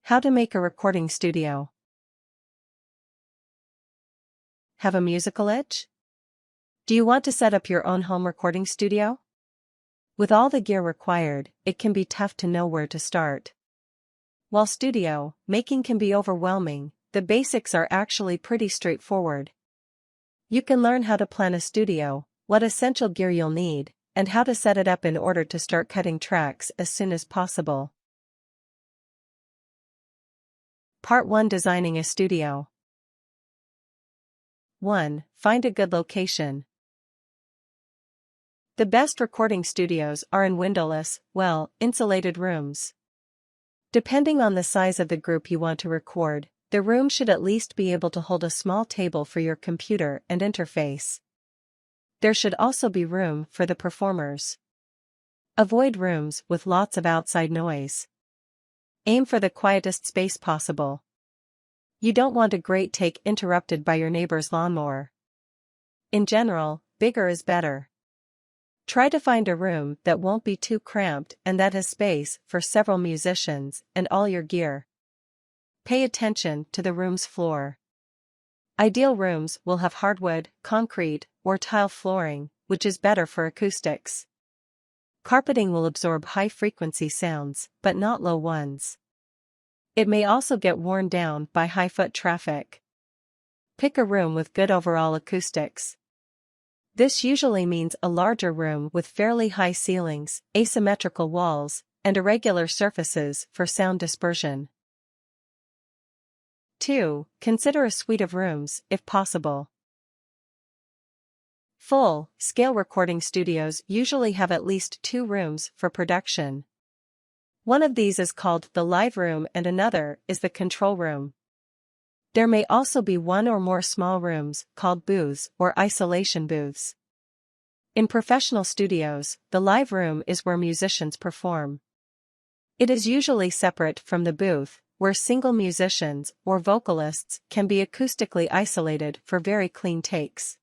How to make a recording studio. Have a musical itch? Do you want to set up your own home recording studio? With all the gear required, it can be tough to know where to start. While studio making can be overwhelming, the basics are actually pretty straightforward. You can learn how to plan a studio, what essential gear you'll need, and how to set it up in order to start cutting tracks as soon as possible. Part 1: Designing a studio. 1. Find a good location. The best recording studios are in windowless, insulated rooms. Depending on the size of the group you want to record, the room should at least be able to hold a small table for your computer and interface. There should also be room for the performers. Avoid rooms with lots of outside noise. Aim for the quietest space possible. You don't want a great take interrupted by your neighbor's lawnmower. In general, bigger is better. Try to find a room that won't be too cramped and that has space for several musicians and all your gear. Pay attention to the room's floor. Ideal rooms will have hardwood, concrete, or tile flooring, which is better for acoustics. Carpeting will absorb high-frequency sounds, but not low ones. It may also get worn down by high foot traffic. Pick a room with good overall acoustics. This usually means a larger room with fairly high ceilings, asymmetrical walls, and irregular surfaces for sound dispersion. 2. Consider a suite of rooms, if possible. Full-scale recording studios usually have at least 2 rooms for production. One of these is called the live room and another is the control room. There may also be one or more small rooms called booths or isolation booths. In professional studios, the live room is where musicians perform. It is usually separate from the booth, where single musicians or vocalists can be acoustically isolated for very clean takes.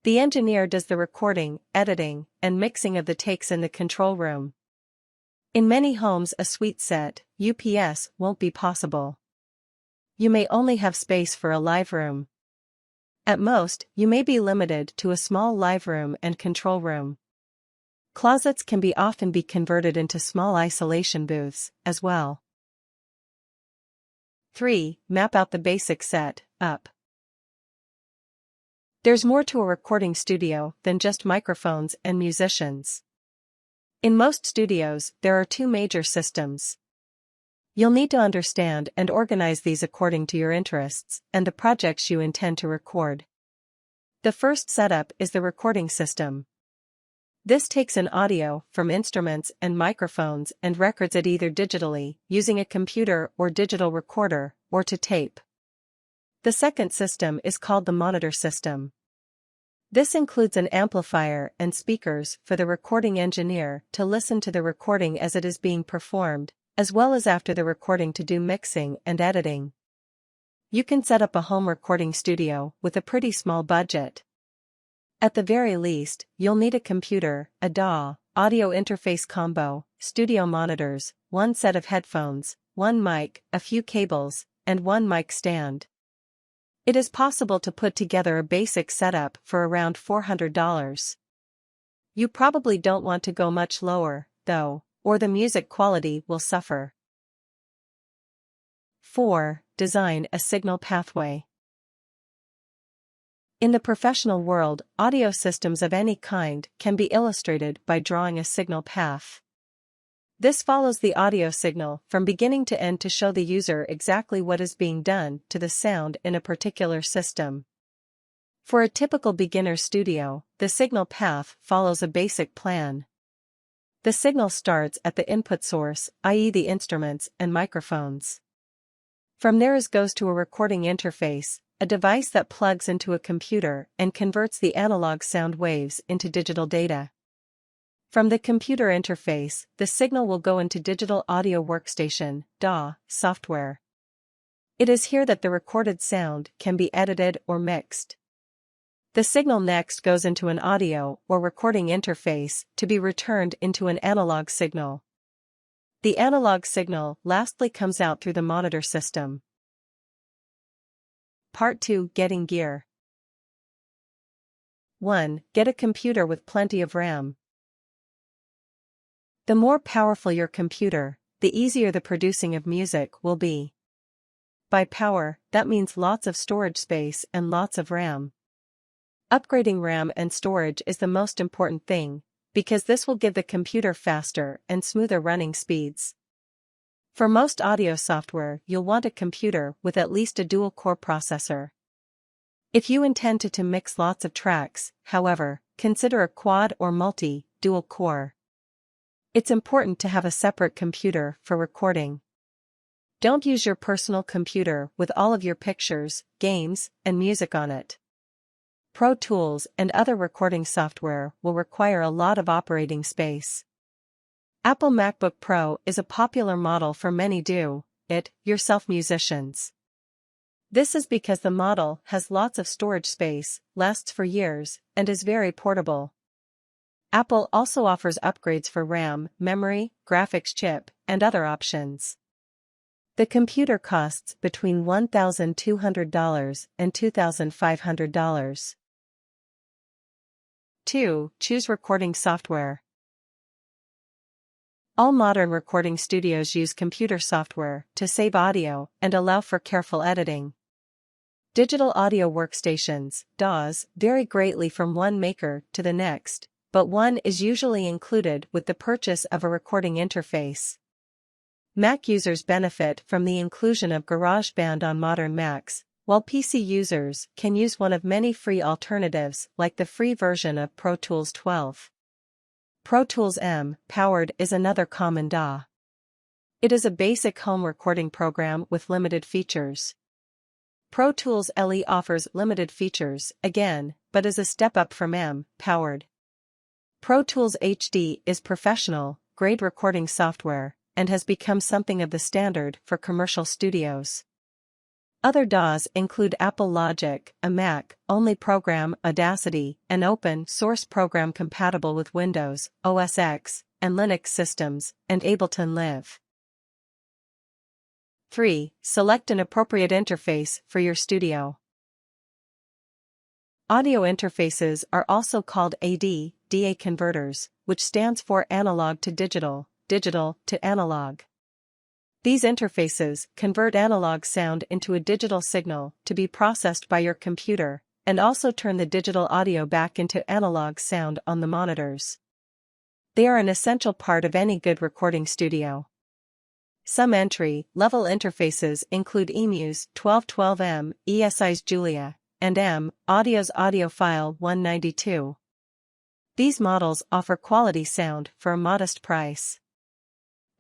The engineer does the recording, editing, and mixing of the takes in the control room. In many homes, a suite set, UPS, won't be possible. You may only have space for a live room. At most, you may be limited to a small live room and control room. Closets can often be converted into small isolation booths, as well. 3. Map out the basic setup. There's more to a recording studio than just microphones and musicians. In most studios, there are 2 major systems. You'll need to understand and organize these according to your interests and the projects you intend to record. The first setup is the recording system. This takes in audio from instruments and microphones and records it either digitally, using a computer or digital recorder, or to tape. The second system is called the monitor system. This includes an amplifier and speakers for the recording engineer to listen to the recording as it is being performed, as well as after the recording to do mixing and editing. You can set up a home recording studio with a pretty small budget. At the very least, you'll need a computer, a DAW, audio interface combo, studio monitors, 1 set of headphones, 1 mic, a few cables, and 1 mic stand. It is possible to put together a basic setup for around $400. You probably don't want to go much lower, though, or the music quality will suffer. 4. Design a signal pathway. In the professional world, audio systems of any kind can be illustrated by drawing a signal path. This follows the audio signal from beginning to end to show the user exactly what is being done to the sound in a particular system. For a typical beginner studio, the signal path follows a basic plan. The signal starts at the input source, i.e. the instruments and microphones. From there it goes to a recording interface, a device that plugs into a computer and converts the analog sound waves into digital data. From the computer interface, the signal will go into Digital Audio Workstation (DAW) software. It is here that the recorded sound can be edited or mixed. The signal next goes into an audio or recording interface to be returned into an analog signal. The analog signal lastly comes out through the monitor system. Part 2. Getting gear. 1. Get a computer with plenty of RAM. The more powerful your computer, the easier the producing of music will be. By power, that means lots of storage space and lots of RAM. Upgrading RAM and storage is the most important thing, because this will give the computer faster and smoother running speeds. For most audio software, you'll want a computer with at least a dual-core processor. If you intend to mix lots of tracks, however, consider a quad or multi-dual core. It's important to have a separate computer for recording. Don't use your personal computer with all of your pictures, games, and music on it. Pro Tools and other recording software will require a lot of operating space. Apple MacBook Pro is a popular model for many do-it-yourself musicians. This is because the model has lots of storage space, lasts for years, and is very portable. Apple also offers upgrades for RAM, memory, graphics chip, and other options. The computer costs between $1,200 and $2,500. 2. Choose recording software. All modern recording studios use computer software to save audio and allow for careful editing. Digital audio workstations, DAWs, vary greatly from one maker to the next, but one is usually included with the purchase of a recording interface. Mac users benefit from the inclusion of GarageBand on modern Macs, while PC users can use one of many free alternatives like the free version of Pro Tools 12. Pro Tools M Powered is another common DAW. It is a basic home recording program with limited features. Pro Tools LE offers limited features, again, but is a step up from M Powered. Pro Tools HD is professional-grade recording software, and has become something of the standard for commercial studios. Other DAWs include Apple Logic, a Mac-only program, Audacity, an open-source program compatible with Windows, OS X, and Linux systems, and Ableton Live. 3. Select an appropriate interface for your studio. Audio interfaces are also called AD/DA converters, which stands for analog to digital, digital to analog. These interfaces convert analog sound into a digital signal to be processed by your computer, and also turn the digital audio back into analog sound on the monitors. They are an essential part of any good recording studio. Some entry-level interfaces include eMuse 1212M, ESI's Julia, and M Audio's Audiophile 192. These models offer quality sound for a modest price.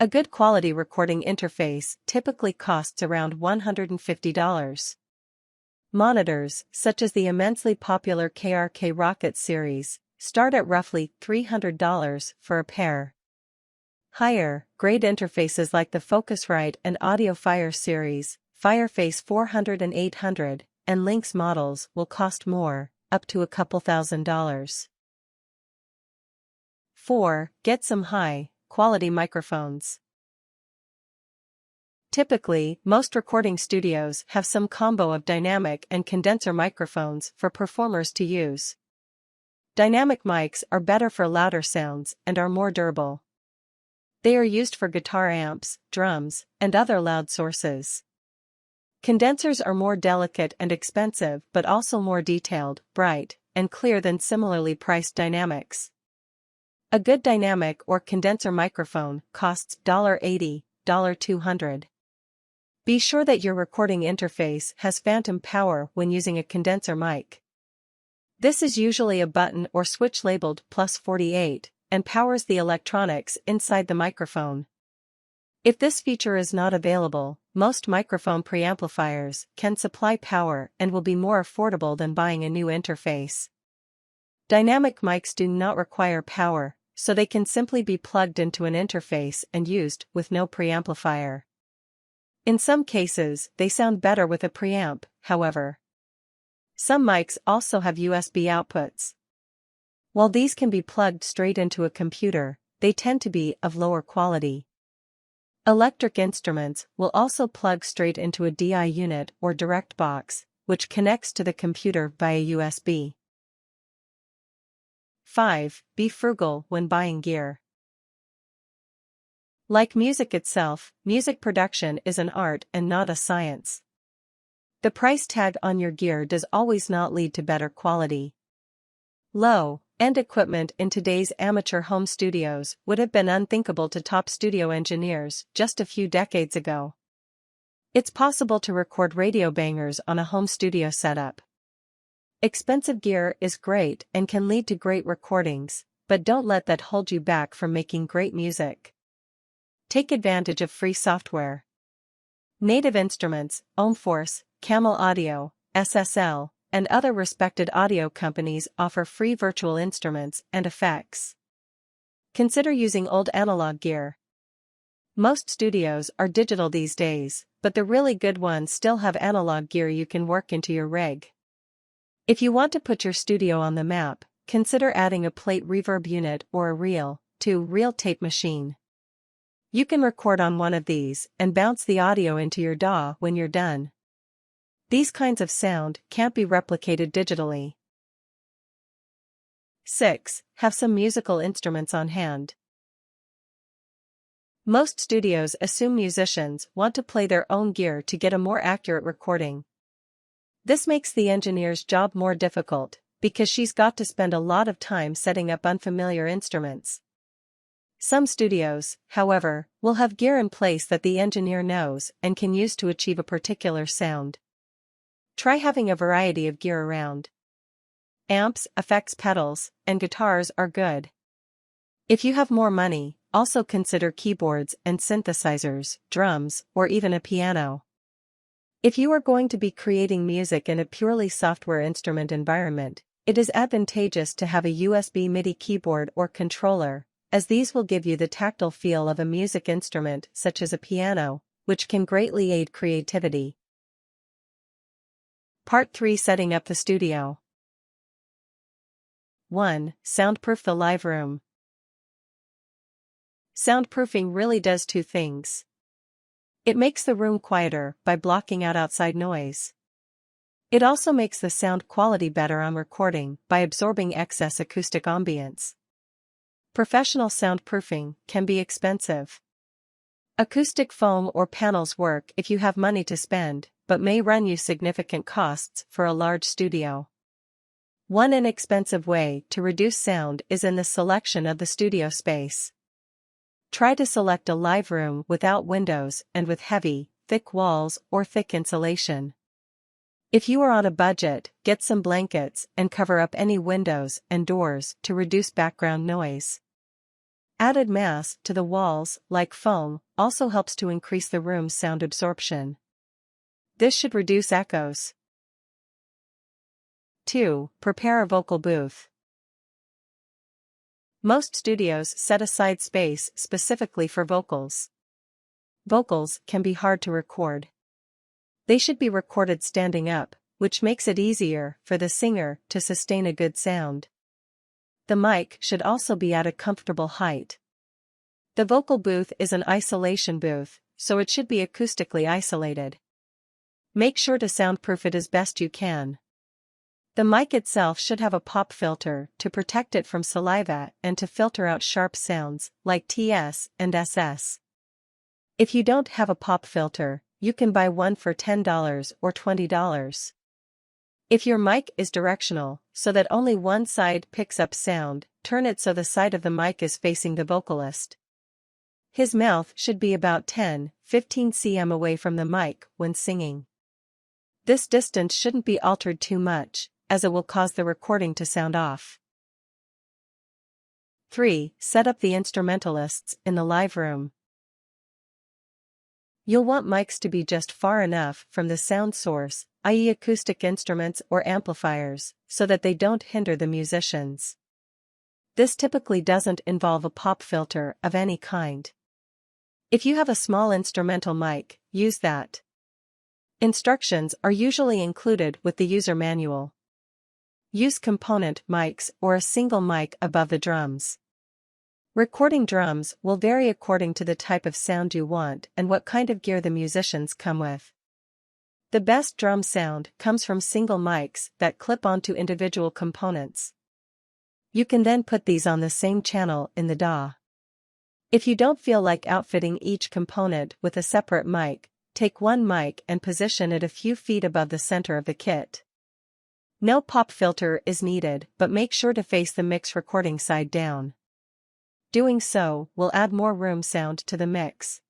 A good quality recording interface typically costs around $150. Monitors, such as the immensely popular KRK Rocket series, start at roughly $300 for a pair. Higher-grade interfaces like the Focusrite and Audiofire series, Fireface 400 and 800, and Lynx models will cost more, up to a couple $1,000s. 4. Get some high-quality microphones. Typically, most recording studios have some combo of dynamic and condenser microphones for performers to use. Dynamic mics are better for louder sounds and are more durable. They are used for guitar amps, drums, and other loud sources. Condensers are more delicate and expensive but also more detailed, bright, and clear than similarly priced dynamics. A good dynamic or condenser microphone costs $80, $200. Be sure that your recording interface has phantom power when using a condenser mic. This is usually a button or switch labeled +48, and powers the electronics inside the microphone. If this feature is not available, most microphone preamplifiers can supply power and will be more affordable than buying a new interface. Dynamic mics do not require power, so they can simply be plugged into an interface and used with no preamplifier. In some cases, they sound better with a preamp, however. Some mics also have USB outputs. While these can be plugged straight into a computer, they tend to be of lower quality. Electric instruments will also plug straight into a DI unit or direct box, which connects to the computer via USB. 5. Be frugal when buying gear. Like music itself, music production is an art and not a science. The price tag on your gear does always not lead to better quality. Low-end equipment in today's amateur home studios would have been unthinkable to top studio engineers just a few decades ago. It's possible to record radio bangers on a home studio setup. Expensive gear is great and can lead to great recordings, but don't let that hold you back from making great music. Take advantage of free software. Native Instruments, Ohmforce, Camel Audio, SSL, and other respected audio companies offer free virtual instruments and effects. Consider using old analog gear. Most studios are digital these days, but the really good ones still have analog gear you can work into your rig. If you want to put your studio on the map, consider adding a plate reverb unit or a reel-to-reel tape machine. You can record on one of these and bounce the audio into your DAW when you're done. These kinds of sound can't be replicated digitally. 6. Have some musical instruments on hand. Most studios assume musicians want to play their own gear to get a more accurate recording. This makes the engineer's job more difficult, because she's got to spend a lot of time setting up unfamiliar instruments. Some studios, however, will have gear in place that the engineer knows and can use to achieve a particular sound. Try having a variety of gear around. Amps, effects pedals, and guitars are good. If you have more money, also consider keyboards and synthesizers, drums, or even a piano. If you are going to be creating music in a purely software instrument environment, it is advantageous to have a USB MIDI keyboard or controller, as these will give you the tactile feel of a music instrument such as a piano, which can greatly aid creativity. Part 3: Setting up the studio. 1. Soundproof the live room. Soundproofing really does two things. It makes the room quieter by blocking out outside noise. It also makes the sound quality better on recording by absorbing excess acoustic ambience. Professional soundproofing can be expensive. Acoustic foam or panels work if you have money to spend, but may run you significant costs for a large studio. One inexpensive way to reduce sound is in the selection of the studio space. Try to select a live room without windows and with heavy, thick walls or thick insulation. If you are on a budget, get some blankets and cover up any windows and doors to reduce background noise. Added mass to the walls, like foam, also helps to increase the room's sound absorption. This should reduce echoes. 2. Prepare a vocal booth. Most studios set aside space specifically for vocals. Vocals can be hard to record. They should be recorded standing up, which makes it easier for the singer to sustain a good sound. The mic should also be at a comfortable height. The vocal booth is an isolation booth, so it should be acoustically isolated. Make sure to soundproof it as best you can. The mic itself should have a pop filter to protect it from saliva and to filter out sharp sounds like TS and SS. If you don't have a pop filter, you can buy one for $10 or $20. If your mic is directional, so that only one side picks up sound, turn it so the side of the mic is facing the vocalist. His mouth should be about 10–15 cm away from the mic when singing. This distance shouldn't be altered too much, as it will cause the recording to sound off. 3. Set up the instrumentalists in the live room. You'll want mics to be just far enough from the sound source, i.e. acoustic instruments or amplifiers, so that they don't hinder the musicians. This typically doesn't involve a pop filter of any kind. If you have a small instrumental mic, use that. Instructions are usually included with the user manual. Use component mics or a single mic above the drums. Recording drums will vary according to the type of sound you want and what kind of gear the musicians come with. The best drum sound comes from single mics that clip onto individual components. You can then put these on the same channel in the DAW. If you don't feel like outfitting each component with a separate mic, take one mic and position it a few feet above the center of the kit. No pop filter is needed, but make sure to face the mix recording side down. Doing so will add more room sound to the mix.